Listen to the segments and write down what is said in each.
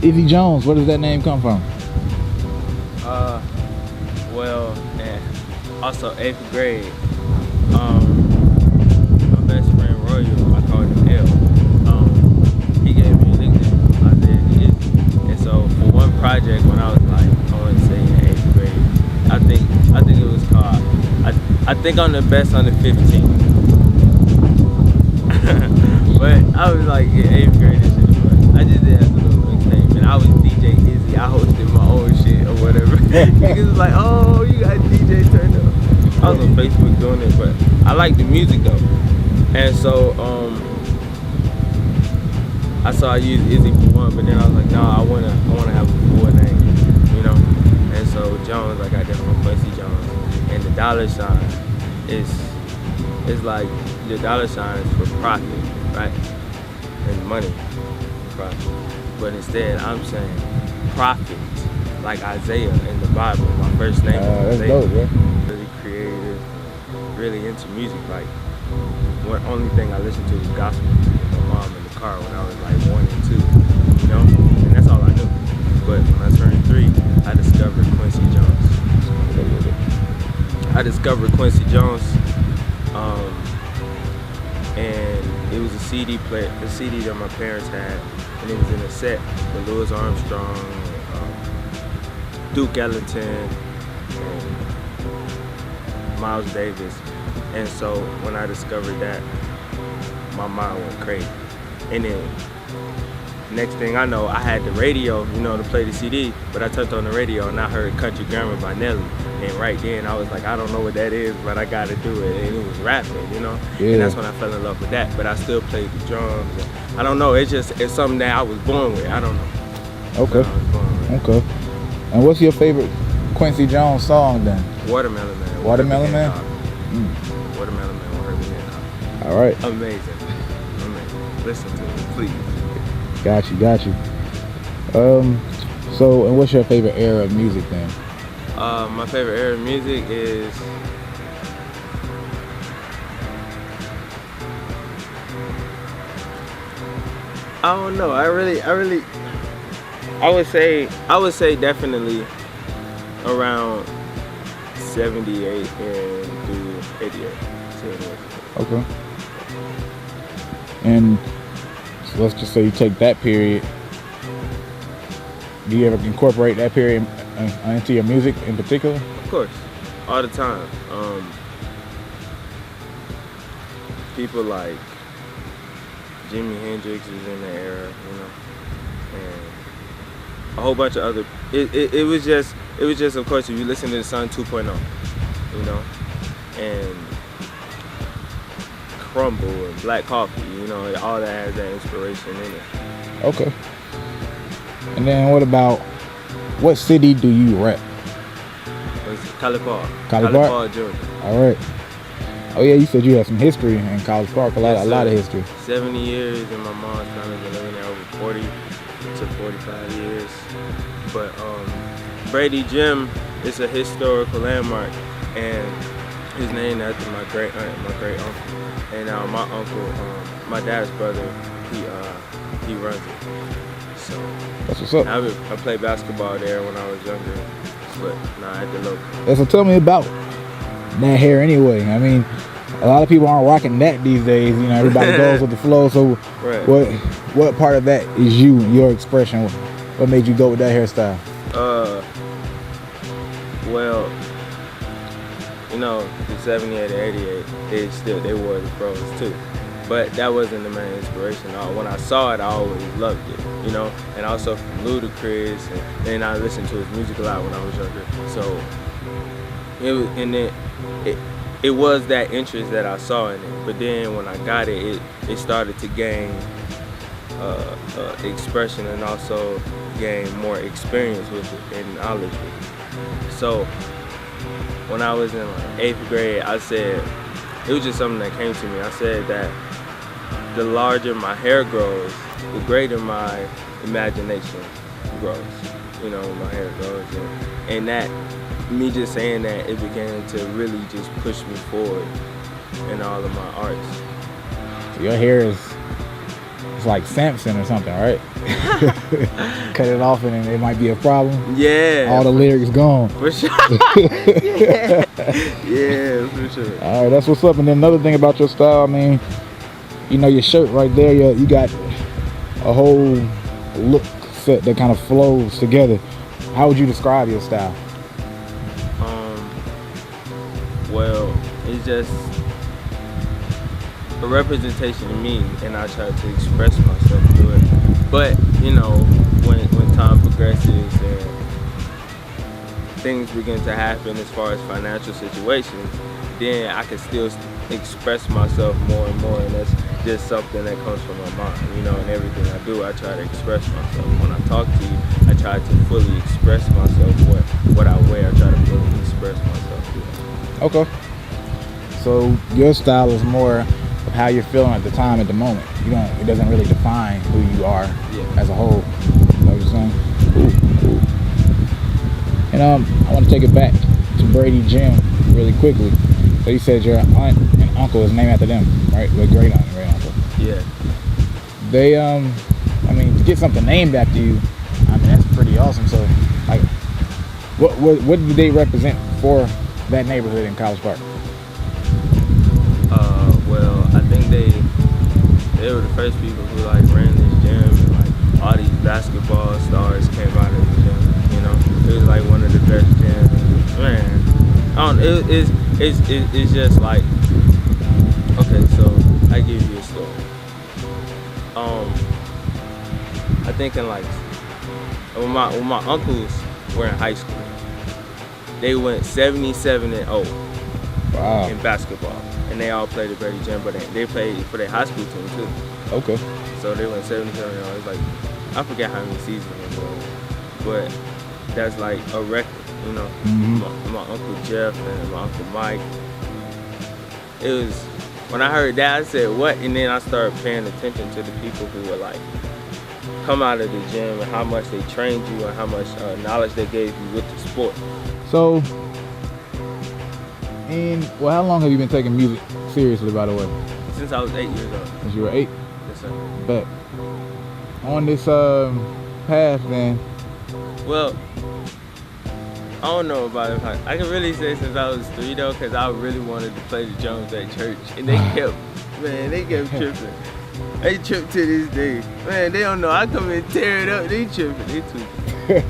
Izzy Jones, where does that name come from? Well, and also 8th grade. My best friend Royal, I called him L. He gave me a nickname, Isaiah the Izzy. And so for one project, when I was like, I want to say in 8th grade, I think it was called. I think I'm the best under 15. But I was like in 8th grade and shit. But I just did have a little mixtape, and I was DJ Izzy. I hosted my own shit or whatever. Niggas was like, oh, you got DJ turned up. I was on Facebook doing it, but I like the music though. And so I saw I used Izzy for one, but then I was like, no, I wanna have a full name, you know. And so Jones, I got that from Quincy Jones, and the dollar sign is like the dollar sign is for profit, right? And money, profit. But instead, I'm saying profit, like Isaiah in the Bible. My first name is Isaiah. That's dope, bro. Really creative, really into music. Like, one only thing I listened to was gospel music with my mom in the car when I was like 1 and 2, you know? And that's all I knew. But when I turned 3, I discovered Quincy Jones. And it was a CD player, the CD that my parents had, and it was in a set with Louis Armstrong, Duke Ellington, and Miles Davis. And so when I discovered that, my mind went crazy. And then next thing I know, I had the radio, you know, to play the CD, but I turned on the radio and I heard Country Grammar by Nelly. And right then I was like, I don't know what that is, but I gotta do it. And it was rapping, you know? Yeah. And that's when I fell in love with that. But I still played the drums. I don't know, it's something that I was born with. I don't know. Okay. Okay. And what's your favorite Quincy Jones song then? Watermelon Man. Watermelon Man? Watermelon Man, Herbie Hancock. All right. Amazing. Listen to it, please. Got you. So, and what's your favorite era of music then? My favorite era of music is I don't know. I would say definitely around 78 and through 88. Okay. And so let's just say you take that period. Do you ever incorporate that period into your music in particular? Of course, all the time. People like Jimi Hendrix is in the era, you know, and a whole bunch of other. It was just of course if you listen to the Sun 2.0, you know, and Crumble and Black Coffee, you know, all that has that inspiration in it. Okay. And then what city do you rep? It's College Park, Georgia. All right. Oh yeah, you said you had some history in College Park, a lot of history. 70 years, and my mom's family been living there over 40 to 45 years. But Brady Gym is a historical landmark, and it's named after my great aunt, my great uncle. And my uncle, my dad's brother, he runs it. So that's what's up. I played basketball there when I was younger, but at the local. Yeah, so tell me about that hair anyway. I mean, a lot of people aren't rocking that these days. You know, everybody goes with the flow. So right. What part of that is your expression? What made you go with that hairstyle? Well, you know, the 78 and 88, they wore the froze too. But that wasn't the main inspiration. When I saw it, I always loved it, you know. And also from Ludacris, and I listened to his music a lot when I was younger. So it was that interest that I saw in it. But then when I got it started to gain expression and also gain more experience with it and knowledge with it. So when I was in like 8th grade, I said, it was just something that came to me. I said that the larger my hair grows, the greater my imagination grows. You know, my hair grows. And that, me just saying that, it began to really just push me forward in all of my arts. Your hair is it's like Samson or something, right? Cut it off and then it might be a problem. Yeah. All the lyrics gone. For sure. Yeah. Yeah, for sure. All right, that's what's up. And then another thing about your style, I mean, you know, your shirt right there, you got a whole look set that kind of flows together. How would you describe your style? Well, it's just a representation of me, and I try to express myself through it. But you know, when time progresses and things begin to happen as far as financial situations, then I can still express myself more and more, and that's just something that comes from my mind. You know, in everything I do, I try to express myself. When I talk to you, I try to fully express myself. What I wear, I try to fully express myself. Okay. So your style is more of how you're feeling at the time, at the moment. It doesn't really define who you are as a whole. You know what I'm saying? Cool. And I want to take it back to Brady Gym really quickly. So you said your aunt and uncle is named after them, right? Your great aunt and great uncle. Yeah. They I mean, to get something named after you, I mean, that's pretty awesome. So like, what do they represent for that neighborhood in College Park? Well, I think they were the first people who like ran this gym, and like all these basketball stars came out of the gym. You know, it was like one of the best gyms. Man, I don't. It's just like, okay, so I give you a story. I think in like when my uncles were in high school, they went 77-0 Wow. in basketball. And they all played at Brady Gym, but they played for their high school team too. Okay. So they went 77-0. It's like, I forget how many seasons it was, but that's like a record, you know. Mm-hmm. My Uncle Jeff and my Uncle Mike. It was, when I heard that, I said, what? And then I started paying attention to the people who were like, come out of the gym and how much they trained you and how much knowledge they gave you with the sport. So, how long have you been taking music seriously, by the way? Since I was 8 years old. Since you were 8? Yes, sir. But on this path, then. Well, I don't know about it. I can really say since I was 3 though, because I really wanted to play the drums at church, and they kept tripping. They trip to this day. Man, they don't know. I come and tear it up. They tripping. They tweaking.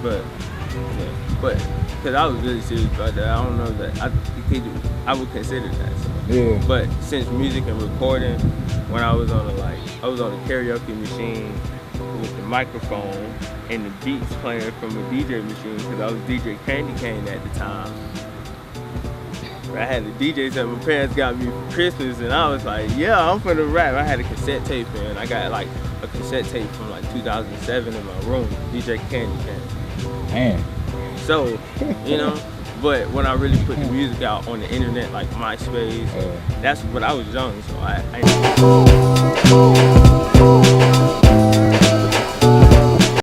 But because I was really serious about that. I don't know that I would consider that. So. Yeah. But since music and recording, when I was on a karaoke machine with the microphone and the beats playing from a DJ machine, because I was DJ Candy Cane at the time. I had the DJ that my parents got me for Christmas, and I was like, yeah, I'm finna rap. I had a cassette tape in. I got like a cassette tape from like 2007 in my room, DJ Candy Cane. Man. So, you know, but when I really put the music out on the internet, like MySpace, that's when I was young, so I